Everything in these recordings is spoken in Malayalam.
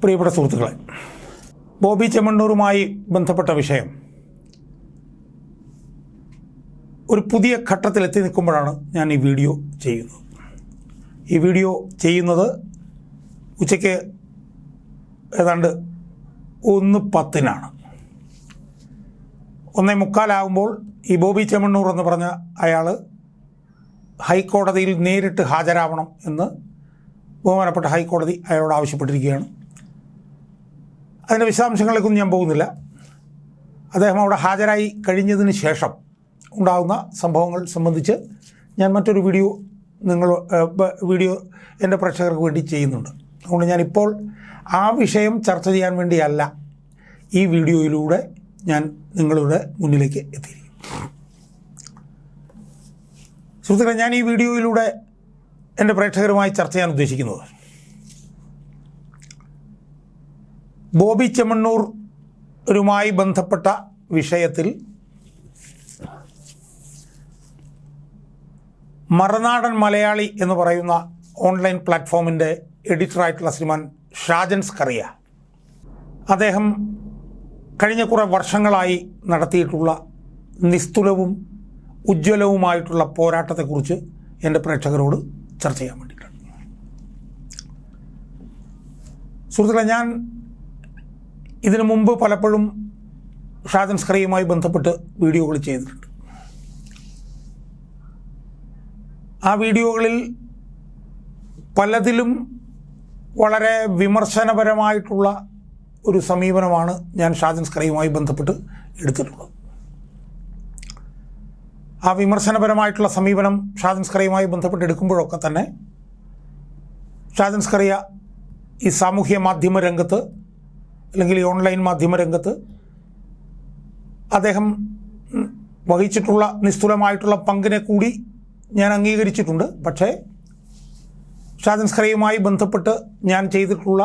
പ്രിയപ്പെട്ട സുഹൃത്തുക്കളെ, ബോബി ചെമ്മണ്ണൂറുമായി ബന്ധപ്പെട്ട വിഷയം ഒരു പുതിയ ഘട്ടത്തിലെത്തി നിൽക്കുമ്പോഴാണ് ഞാൻ ഈ വീഡിയോ ചെയ്യുന്നത്. ഈ വീഡിയോ ചെയ്യുന്നത് ഉച്ചയ്ക്ക് ഏതാണ്ട് 1:10 1:45 ഈ ബോബി ചെമ്മണ്ണൂർ എന്ന് പറഞ്ഞ അയാൾ ഹൈക്കോടതിയിൽ നേരിട്ട് ഹാജരാവണം എന്ന് ബഹുമാനപ്പെട്ട ഹൈക്കോടതി അയാളോട് ആവശ്യപ്പെട്ടിരിക്കുകയാണ്. അതിൻ്റെ വിശദാംശങ്ങളിലേക്കൊന്നും ഞാൻ പോകുന്നില്ല. അദ്ദേഹം അവിടെ ഹാജരായി കഴിഞ്ഞതിന് ശേഷം ഉണ്ടാകുന്ന സംഭവങ്ങൾ സംബന്ധിച്ച് ഞാൻ മറ്റൊരു വീഡിയോ എൻ്റെ പ്രേക്ഷകർക്ക് വേണ്ടി ചെയ്യുന്നുണ്ട്. അതുകൊണ്ട് ഞാനിപ്പോൾ ആ വിഷയം ചർച്ച ചെയ്യാൻ വേണ്ടിയല്ല ഈ വീഡിയോയിലൂടെ ഞാൻ നിങ്ങളുടെ മുന്നിലേക്ക് എത്തിയിരിക്കും. സുഹൃത്തുക്കളെ, ഞാൻ ഈ വീഡിയോയിലൂടെ എൻ്റെ പ്രേക്ഷകരുമായി ചർച്ച ചെയ്യാൻ ഉദ്ദേശിക്കുന്നത് ബോബി ചെമ്മണ്ണൂരുമായി ബന്ധപ്പെട്ട വിഷയത്തിൽ മറുനാടൻ മലയാളി എന്ന് പറയുന്ന ഓൺലൈൻ പ്ലാറ്റ്ഫോമിൻ്റെ എഡിറ്ററായിട്ടുള്ള ശ്രീമാൻ ഷാജൻ സ്കറിയ, അദ്ദേഹം കഴിഞ്ഞ കുറേ വർഷങ്ങളായി നടത്തിയിട്ടുള്ള നിസ്തുലവും ഉജ്ജ്വലവുമായിട്ടുള്ള പോരാട്ടത്തെക്കുറിച്ച് എൻ്റെ പ്രേക്ഷകരോട് ചർച്ച ചെയ്യാൻ വേണ്ടിയിട്ടാണ്. സുഹൃത്തുക്കളെ, ഞാൻ ഇതിനു മുമ്പ് പലപ്പോഴും ഷാജൻ സ്കറിയുമായി ബന്ധപ്പെട്ട് വീഡിയോകൾ ചെയ്തിട്ടുണ്ട്. ആ വീഡിയോകളിൽ പലതിലും വളരെ വിമർശനപരമായിട്ടുള്ള ഒരു സമീപനമാണ് ഞാൻ ഷാജൻ സ്കറിയുമായി ബന്ധപ്പെട്ട് എടുത്തിട്ടുള്ളത്. ആ വിമർശനപരമായിട്ടുള്ള സമീപനം ഷാജൻ സ്കറിയുമായി ബന്ധപ്പെട്ട് എടുക്കുമ്പോഴൊക്കെ തന്നെ ഷാജൻ സ്കറിയ ഈ സാമൂഹ്യ മാധ്യമ രംഗത്ത് അല്ലെങ്കിൽ ഈ ഓൺലൈൻ മാധ്യമ രംഗത്ത് അദ്ദേഹം വഹിച്ചിട്ടുള്ള നിസ്തുലമായിട്ടുള്ള പങ്കിനെ കൂടി ഞാൻ അംഗീകരിച്ചിട്ടുണ്ട്. പക്ഷേ ഷാജൻ സ്കറിയുമായി ബന്ധപ്പെട്ട് ഞാൻ ചെയ്തിട്ടുള്ള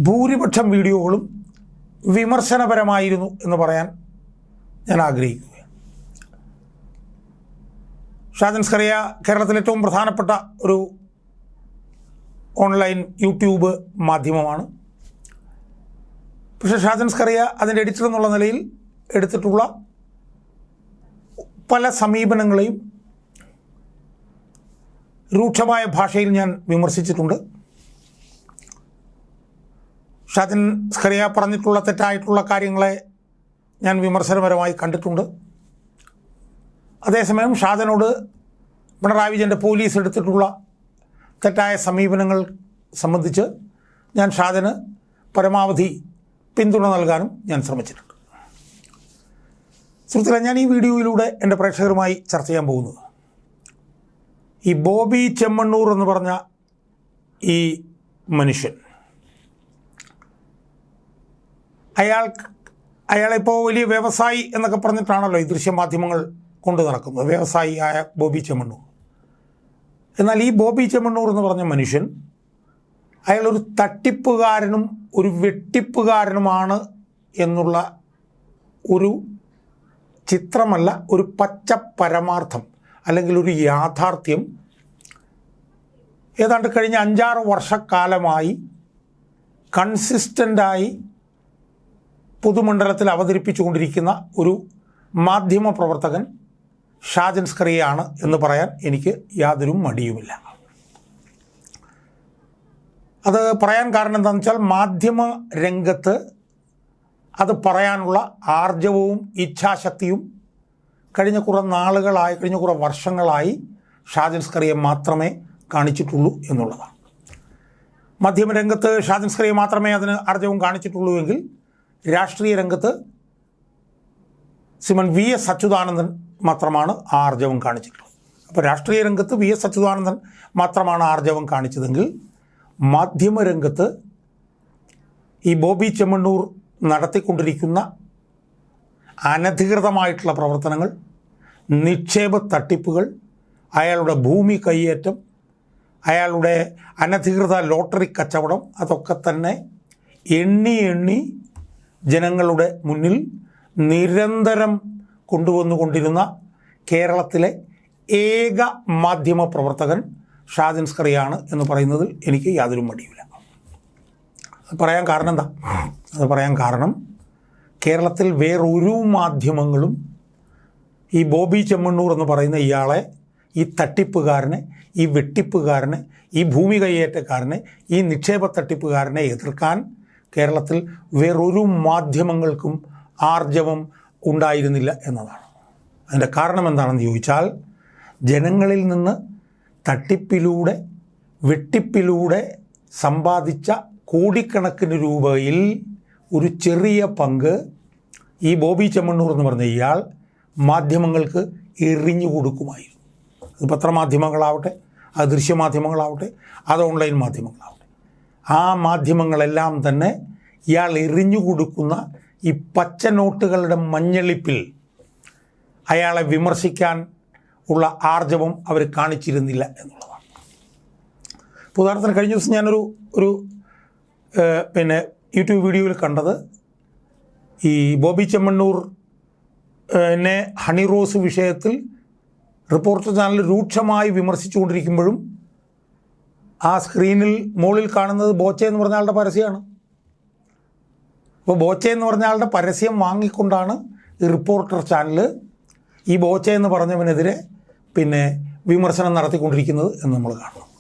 ഭൂരിപക്ഷം വീഡിയോകളും വിമർശനപരമായിരുന്നു എന്ന് പറയാൻ ഞാൻ ആഗ്രഹിക്കുകയാണ്. ഷാജൻ സ്കറിയ കേരളത്തിലെ ഏറ്റവും പ്രധാനപ്പെട്ട ഒരു ഓൺലൈൻ യൂട്യൂബ് മാധ്യമമാണ്. പക്ഷേ ഷാജൻ സ്കറിയ അതിൻ്റെ എഡിറ്റർ എന്നുള്ള നിലയിൽ എടുത്തിട്ടുള്ള പല സമീപനങ്ങളെയും രൂക്ഷമായ ഭാഷയിൽ ഞാൻ വിമർശിച്ചിട്ടുണ്ട്. ഷാജൻ സ്കറിയ പറഞ്ഞിട്ടുള്ള തെറ്റായിട്ടുള്ള കാര്യങ്ങളെ ഞാൻ വിമർശനപരമായി കണ്ടിട്ടുണ്ട്. അതേസമയം ഷാജനോട് പിണറായി വിജയൻ്റെ പോലീസ് എടുത്തിട്ടുള്ള തെറ്റായ സമീപനങ്ങൾ സംബന്ധിച്ച് ഞാൻ ഷാജന് പരമാവധി പിന്തുണ നൽകാനും ഞാൻ ശ്രമിച്ചിട്ടുണ്ട്. സുഹൃത്തുക്കളെ, ഞാൻ ഈ വീഡിയോയിലൂടെ എൻ്റെ പ്രേക്ഷകരുമായി ചർച്ച ചെയ്യാൻ പോകുന്നത് ഈ ബോബി ചെമ്മണ്ണൂർ എന്ന് പറഞ്ഞ ഈ മനുഷ്യൻ, അയാളിപ്പോൾ വലിയ വ്യവസായി എന്നൊക്കെ പറഞ്ഞിട്ടാണല്ലോ ഈ ദൃശ്യമാധ്യമങ്ങൾ കൊണ്ടു നടക്കുന്നത്, വ്യവസായിയായ ബോബി ചെമ്മണ്ണൂർ. എന്നാൽ ഈ ബോബി ചെമ്മണ്ണൂർ എന്ന് പറഞ്ഞ മനുഷ്യൻ അയാളൊരു തട്ടിപ്പുകാരനും ഒരു വെട്ടിപ്പുകാരനുമാണ് എന്നുള്ള ഒരു ചിത്രമല്ല, ഒരു പച്ച പരമാർത്ഥം അല്ലെങ്കിൽ ഒരു യാഥാർത്ഥ്യം ഏതാണ്ട് കഴിഞ്ഞ 5-6 വർഷക്കാലമായി കൺസിസ്റ്റൻ്റായി പൊതുമണ്ഡലത്തിൽ അവതരിപ്പിച്ചുകൊണ്ടിരിക്കുന്ന ഒരു മാധ്യമ പ്രവർത്തകൻ ഷാജൻ സ്കറിയയാണ് എന്ന് പറയാൻ എനിക്ക് യാതൊരു മടിയുമില്ല. അത് പറയാൻ കാരണം എന്താണെന്ന് വെച്ചാൽ മാധ്യമ രംഗത്ത് അത് പറയാനുള്ള ആർജവവും ഇച്ഛാശക്തിയും കഴിഞ്ഞ കുറേ വർഷങ്ങളായി ഷാജൻ സ്കറിയ മാത്രമേ കാണിച്ചിട്ടുള്ളൂ എന്നുള്ളതാണ്. മാധ്യമരംഗത്ത് ഷാജൻ സ്കറിയ മാത്രമേ അതിന് ആർജവം കാണിച്ചിട്ടുള്ളൂ എങ്കിൽ രാഷ്ട്രീയ രംഗത്ത് ശ്രീമാൻ VS അച്യുതാനന്ദൻ മാത്രമാണ് ആർജവം കാണിച്ചിട്ടുള്ളത്. അപ്പോൾ രാഷ്ട്രീയ രംഗത്ത് VS അച്യുതാനന്ദൻ മാത്രമാണ് ആർജവം കാണിച്ചതെങ്കിൽ മാധ്യമരംഗത്ത് ഈ ബോബി ചെമ്മണ്ണൂർ നടത്തിക്കൊണ്ടിരിക്കുന്ന അനധികൃതമായിട്ടുള്ള പ്രവർത്തനങ്ങൾ, നിക്ഷേപ തട്ടിപ്പുകൾ, അയാളുടെ ഭൂമി കയ്യേറ്റം, അയാളുടെ അനധികൃത ലോട്ടറി കച്ചവടം, അതൊക്കെ തന്നെ എണ്ണി ജനങ്ങളുടെ മുന്നിൽ നിരന്തരം കൊണ്ടുവന്നുകൊണ്ടിരുന്ന കേരളത്തിലെ ഏക മാധ്യമ പ്രവർത്തകൻ ഷാജൻ സ്കറിയാണ് എന്ന് പറയുന്നതിൽ എനിക്ക് യാതൊരു മടിയില്ല. അത് പറയാൻ കാരണം എന്താ? അത് പറയാൻ കാരണം കേരളത്തിൽ വേറൊരു മാധ്യമങ്ങളും ഈ ബോബി ചെമ്മണ്ണൂർ എന്ന് പറയുന്ന ഇയാളെ, ഈ തട്ടിപ്പുകാരനെ, ഈ വെട്ടിപ്പുകാരനെ, ഈ ഭൂമി കയ്യേറ്റക്കാരനെ, ഈ നിക്ഷേപ തട്ടിപ്പുകാരനെ എതിർക്കാൻ കേരളത്തിൽ വേറൊരു മാധ്യമങ്ങൾക്കും ആർജവം ഉണ്ടായിരുന്നില്ല എന്നതാണ്. അതിൻ്റെ കാരണം എന്താണെന്ന് ചോദിച്ചാൽ, ജനങ്ങളിൽ നിന്ന് തട്ടിപ്പിലൂടെ വെട്ടിപ്പിലൂടെ സമ്പാദിച്ച കോടിക്കണക്കിന് രൂപയിൽ ഒരു ചെറിയ പങ്ക് ഈ ബോബി ചെമ്മണ്ണൂർ എന്ന് പറഞ്ഞ ഇയാൾ മാധ്യമങ്ങൾക്ക് എറിഞ്ഞു കൊടുക്കുമായിരുന്നു. അത് പത്രമാധ്യമങ്ങളാവട്ടെ, അത് ദൃശ്യമാധ്യമങ്ങളാവട്ടെ, അത് ഓൺലൈൻ മാധ്യമങ്ങളാവട്ടെ, ആ മാധ്യമങ്ങളെല്ലാം തന്നെ ഇയാൾ എറിഞ്ഞു കൊടുക്കുന്ന ഈ പച്ച നോട്ടുകളുടെ മഞ്ഞളിപ്പിൽ അയാളെ വിമർശിക്കാൻ ഉള്ള ആർജവം അവർ കാണിച്ചിരുന്നില്ല എന്നുള്ളതാണ്. ഉദാഹരണത്തിന് കഴിഞ്ഞ ദിവസം ഞാനൊരു യൂട്യൂബ് വീഡിയോയിൽ കണ്ടത്, ഈ ബോബി ചെമ്മണ്ണൂർ നെ ഹണി റോസ് വിഷയത്തിൽ റിപ്പോർട്ടർ ചാനൽ രൂക്ഷമായി വിമർശിച്ചുകൊണ്ടിരിക്കുമ്പോഴും ആ സ്ക്രീനിൽ മുകളിൽ കാണുന്നത് ബോച്ചെ എന്ന് പറഞ്ഞ ആളുടെ പരസ്യമാണ്. അപ്പോൾ ബോച്ചെ എന്ന് പറഞ്ഞ ആളുടെ പരസ്യം വാങ്ങിക്കൊണ്ടാണ് ഈ റിപ്പോർട്ടർ ചാനൽ ഈ ബോച്ചെ എന്ന് പറഞ്ഞവനെതിരെ വിമർശനം നടത്തിക്കൊണ്ടിരിക്കുന്നത് എന്ന് നമ്മൾ കാണണം.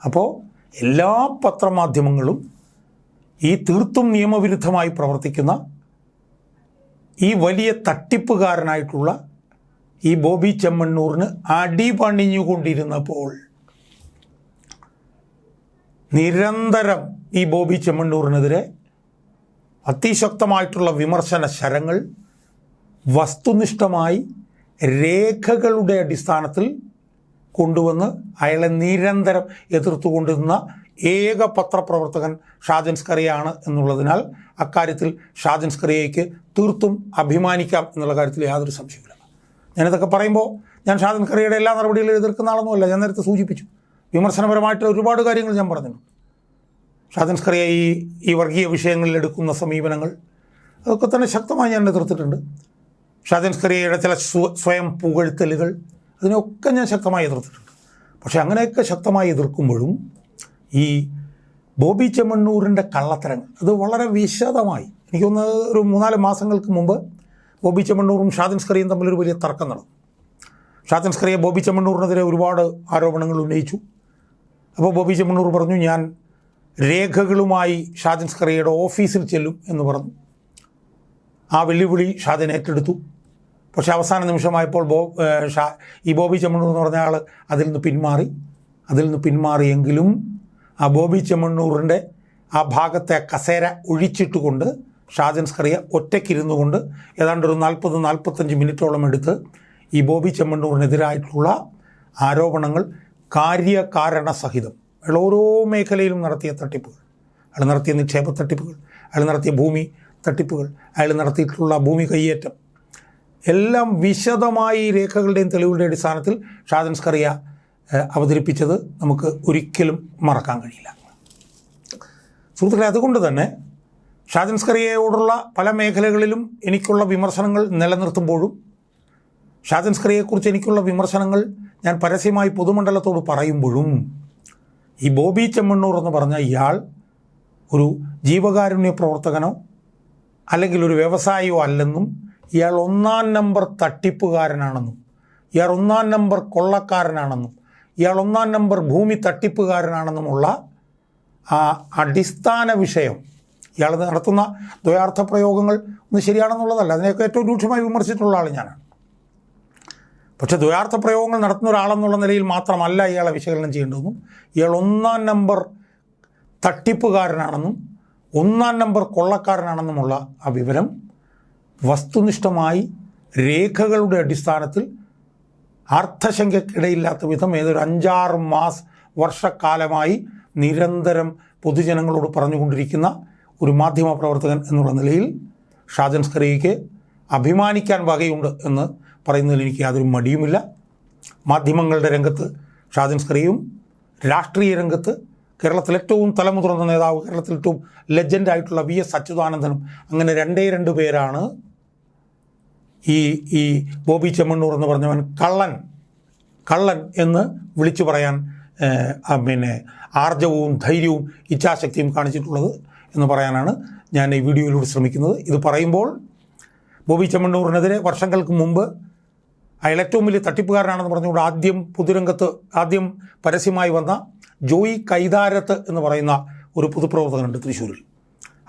അപ്പോൾ എല്ലാ പത്രമാധ്യമങ്ങളും ഈ തീർത്തും നിയമവിരുദ്ധമായി പ്രവർത്തിക്കുന്ന ഈ വലിയ തട്ടിപ്പുകാരനായിട്ടുള്ള ഈ ബോബി ചെമ്മണ്ണൂറിന് അടിപണിഞ്ഞുകൊണ്ടിരുന്നപ്പോൾ നിരന്തരം ഈ ബോബി ചെമ്മണ്ണൂറിനെതിരെ അതിശക്തമായിട്ടുള്ള വിമർശന ശരങ്ങൾ വസ്തുനിഷ്ഠമായി രേഖകളുടെ അടിസ്ഥാനത്തിൽ കൊണ്ടുവന്ന് അയാളെ നിരന്തരം എതിർത്തുകൊണ്ടിരുന്ന ഏക പത്രപ്രവർത്തകൻ ഷാജൻ സ്കറിയയാണ് എന്നുള്ളതിനാൽ അക്കാര്യത്തിൽ ഷാജൻ സ്കറിയയ്ക്ക് തീർത്തും അഭിമാനിക്കാം എന്നുള്ള കാര്യത്തിൽ യാതൊരു സംശയമില്ല. ഞാനിതൊക്കെ പറയുമ്പോൾ ഞാൻ ഷാജൻ സ്കറിയയുടെ എല്ലാ നടപടികളും എതിർക്കുന്ന ആളൊന്നുമല്ല. ഞാൻ നേരത്തെ സൂചിപ്പിച്ചു, വിമർശനപരമായിട്ടുള്ള ഒരുപാട് കാര്യങ്ങൾ ഞാൻ പറഞ്ഞിട്ടുണ്ട്. ഷാജൻ സ്കറിയ ഈ വർഗീയ വിഷയങ്ങളിൽ എടുക്കുന്ന സമീപനങ്ങൾ അതൊക്കെ തന്നെ ശക്തമായി ഞാൻ എതിർത്തിട്ടുണ്ട്. ഷാജൻ സ്കറിയയുടെ ചില സ്വയം പുകഴ്ത്തലുകൾ, അതിനൊക്കെ ഞാൻ ശക്തമായി എതിർത്തിട്ടുണ്ട്. പക്ഷേ അങ്ങനെയൊക്കെ ശക്തമായി എതിർക്കുമ്പോഴും ഈ ബോബി ചെമ്മണ്ണൂരിൻ്റെ കള്ളത്തരങ്ങൾ അത് വളരെ വിശദമായി, എനിക്കൊന്ന് ഒരു 3-4 മാസങ്ങൾക്ക് മുമ്പ് ബോബി ചെമ്മണ്ണൂറും ഷാജൻ സ്കറിയയും തമ്മിലൊരു വലിയ തർക്കം നടന്നു. ഷാജൻ സ്കറിയ ബോബി ചെമ്മണ്ണൂറിനെതിരെ ഒരുപാട് ആരോപണങ്ങൾ ഉന്നയിച്ചു. അപ്പോൾ ബോബി ചെമ്മണ്ണൂർ പറഞ്ഞു, ഞാൻ രേഖകളുമായി ഷാജൻ സ്കറിയയുടെ ഓഫീസിൽ ചെല്ലും എന്ന് പറഞ്ഞു. ആ വെല്ലുവിളി ഷാജൻ ഏറ്റെടുത്തു. പക്ഷേ അവസാന നിമിഷമായപ്പോൾ ഈ ബോബി ചെമ്മണ്ണൂർ എന്ന് പറഞ്ഞ ആൾ അതിൽ നിന്ന് പിന്മാറിയെങ്കിലും ആ ബോബി ചെമ്മണ്ണൂറിൻ്റെ ആ ഭാഗത്തെ കസേര ഒഴിച്ചിട്ടുകൊണ്ട് ഷാജൻ സ്കറിയ ഒറ്റയ്ക്കിരുന്നു കൊണ്ട് ഏതാണ്ട് ഒരു 40-45 മിനിറ്റോളം എടുത്ത് ഈ ബോബി ചെമ്മണ്ണൂറിനെതിരായിട്ടുള്ള ആരോപണങ്ങൾ കാര്യകാരണ സഹിതം അയാൾ ഓരോ മേഖലയിലും നടത്തിയ തട്ടിപ്പുകൾ, അയാൾ നടത്തിയ നിക്ഷേപ തട്ടിപ്പുകൾ, അയാൾ നടത്തിയ ഭൂമി തട്ടിപ്പുകൾ, അയാൾ നടത്തിയിട്ടുള്ള ഭൂമി കയ്യേറ്റം എല്ലാം വിശദമായി രേഖകളുടെയും തെളിവുകളുടെയും അടിസ്ഥാനത്തിൽ ഷാജൻ സ്കറിയ അവതരിപ്പിച്ചത് നമുക്ക് ഒരിക്കലും മറക്കാൻ കഴിയില്ല. സുഹൃത്തുക്കളെ, അതുകൊണ്ട് തന്നെ ഷാജൻ സ്കറിയയോടുള്ള പല മേഖലകളിലും എനിക്കുള്ള വിമർശനങ്ങൾ നിലനിർത്തുമ്പോഴും ഷാജൻ സ്കറിയയെക്കുറിച്ച് എനിക്കുള്ള വിമർശനങ്ങൾ ഞാൻ പരസ്യമായി പൊതുമണ്ഡലത്തോട് പറയുമ്പോഴും ഈ ബോബി ചെമ്മണ്ണൂർ എന്ന് പറഞ്ഞ ഇയാൾ ഒരു ജീവകാരുണ്യ പ്രവർത്തകനോ അല്ലെങ്കിൽ ഒരു വ്യവസായിയോ അല്ലെന്നും ഇയാൾ 1-ാം നമ്പർ തട്ടിപ്പുകാരനാണെന്നും ഇയാൾ 1-ാം നമ്പർ കൊള്ളക്കാരനാണെന്നും ഇയാൾ 1-ാം നമ്പർ ഭൂമി തട്ടിപ്പുകാരനാണെന്നുമുള്ള ആ അടിസ്ഥാന വിഷയം, ഇയാൾ നടത്തുന്ന ദ്വയാർത്ഥ പ്രയോഗങ്ങൾ ഒന്നും ശരിയാണെന്നുള്ളതല്ല, അതിനെയൊക്കെ ഏറ്റവും രൂക്ഷമായി വിമർശിച്ചിട്ടുള്ള ആൾ ഞാനാണ്. പക്ഷേ ദ്വയാർത്ഥ പ്രയോഗങ്ങൾ നടത്തുന്ന ഒരാളെന്നുള്ള നിലയിൽ മാത്രമല്ല ഇയാളെ വിശകലനം ചെയ്യേണ്ടതെന്നും ഇയാൾ 1-ാം നമ്പർ തട്ടിപ്പുകാരനാണെന്നും 1-ാം നമ്പർ കൊള്ളക്കാരനാണെന്നുമുള്ള ആ വിവരം വസ്തുനിഷ്ഠമായി രേഖകളുടെ അടിസ്ഥാനത്തിൽ അർത്ഥശങ്കയ്ക്കിടയില്ലാത്ത വിധം ഏതൊരു 5-6 വർഷക്കാലമായി നിരന്തരം പൊതുജനങ്ങളോട് പറഞ്ഞുകൊണ്ടിരിക്കുന്ന ഒരു മാധ്യമപ്രവർത്തകൻ എന്നുള്ള നിലയിൽ ഷാജൻ സ്കറിയയ്ക്ക് അഭിമാനിക്കാൻ വകയുണ്ട് എന്ന് പറയുന്നതിൽ എനിക്ക് യാതൊരു മടിയുമില്ല. മാധ്യമങ്ങളുടെ രംഗത്ത് ഷാജൻ സ്കറിയയും രാഷ്ട്രീയ രംഗത്ത് കേരളത്തിൽ ഏറ്റവും തലമുതിർന്ന നേതാവ്, കേരളത്തിൽ ഏറ്റവും ലെജൻഡായിട്ടുള്ള VS അച്യുതാനന്ദനും, അങ്ങനെ 2 പേരാണ് ഈ ബോബി ചെമ്മണ്ണൂർ എന്ന് പറഞ്ഞവൻ കള്ളൻ എന്ന് വിളിച്ചു പറയാൻ പിന്നെ ആർജവവും ധൈര്യവും ഇച്ഛാശക്തിയും കാണിച്ചിട്ടുള്ളത് എന്ന് പറയാനാണ് ഞാൻ ഈ വീഡിയോയിലൂടെ ശ്രമിക്കുന്നത്. ഇത് പറയുമ്പോൾ ബോബി ചെമ്മണ്ണൂറിനെതിരെ വർഷങ്ങൾക്ക് മുമ്പ് അയാൾ ഏറ്റവും വലിയ തട്ടിപ്പുകാരനാണെന്ന് പറഞ്ഞുകൊണ്ട് ആദ്യം പരസ്യമായി വന്ന ജോയി കൈതാരത്ത് എന്ന് പറയുന്ന ഒരു പൊതുപ്രവർത്തകനുണ്ട് തൃശ്ശൂരിൽ.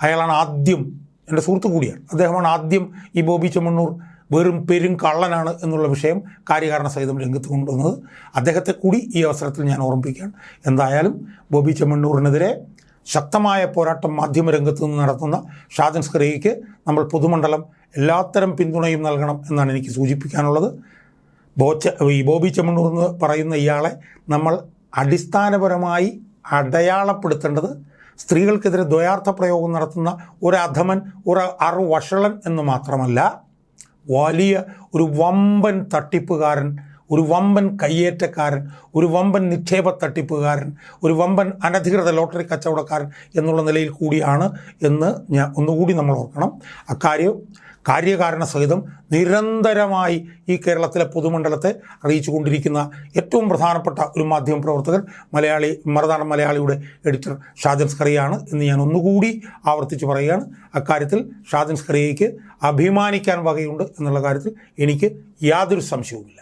അയാളാണ് ആദ്യം, എൻ്റെ സുഹൃത്തു കൂടിയാണ്, അദ്ദേഹമാണ് ആദ്യം ഈ ബോബി ചെമ്മണ്ണൂർ വെറും പെരും കള്ളനാണ് എന്നുള്ള വിഷയം കാര്യകാരണ സഹിതം രംഗത്ത് കൊണ്ടുവന്നത്. അദ്ദേഹത്തെ കൂടി ഈ അവസരത്തിൽ ഞാൻ ഓർമ്മിപ്പിക്കുകയാണ്. എന്തായാലും ബോബി ചെമ്മണ്ണൂറിനെതിരെ ശക്തമായ പോരാട്ടം മാധ്യമരംഗത്ത് നിന്ന് നടത്തുന്ന ഷാജൻ സ്കറിയയ്ക്ക് നമ്മൾ പൊതുമണ്ഡലം എല്ലാത്തരം പിന്തുണയും നൽകണം എന്നാണ് എനിക്ക് സൂചിപ്പിക്കാനുള്ളത്. ഈ ബോബി ചെമ്മണ്ണൂർ എന്ന് പറയുന്ന ഇയാളെ നമ്മൾ അടിസ്ഥാനപരമായി അടയാളപ്പെടുത്തേണ്ടത് സ്ത്രീകൾക്കെതിരെ ദ്വയാർത്ഥ പ്രയോഗം നടത്തുന്ന ഒരു അധമൻ, ഒരു വഷളൻ എന്ന് മാത്രമല്ല, വലിയ ഒരു വമ്പൻ തട്ടിപ്പുകാരൻ, ഒരു വമ്പൻ കയ്യേറ്റക്കാരൻ, ഒരു വമ്പൻ നിക്ഷേപ തട്ടിപ്പുകാരൻ, ഒരു വമ്പൻ അനധികൃത ലോട്ടറി കച്ചവടക്കാരൻ എന്നുള്ള നിലയിൽ കൂടിയാണ് എന്ന് ഒന്നുകൂടി നമ്മൾ ഓർക്കണം. അക്കാര്യം കാര്യകാരണ സഹിതം നിരന്തരമായി ഈ കേരളത്തിലെ പൊതുമണ്ഡലത്തെ അറിയിച്ചു കൊണ്ടിരിക്കുന്ന ഏറ്റവും പ്രധാനപ്പെട്ട ഒരു മാധ്യമപ്രവർത്തകൻ മറുനാടൻ മലയാളിയുടെ എഡിറ്റർ ഷാജൻ സ്കറിയയാണ് എന്ന് ഞാൻ ഒന്നുകൂടി ആവർത്തിച്ച് പറയുകയാണ്. അക്കാര്യത്തിൽ ഷാജൻ സ്കറിയയ്ക്ക് അഭിമാനിക്കാൻ വകയുണ്ട് എന്നുള്ള കാര്യത്തിൽ എനിക്ക് യാതൊരു സംശയവുമില്ല.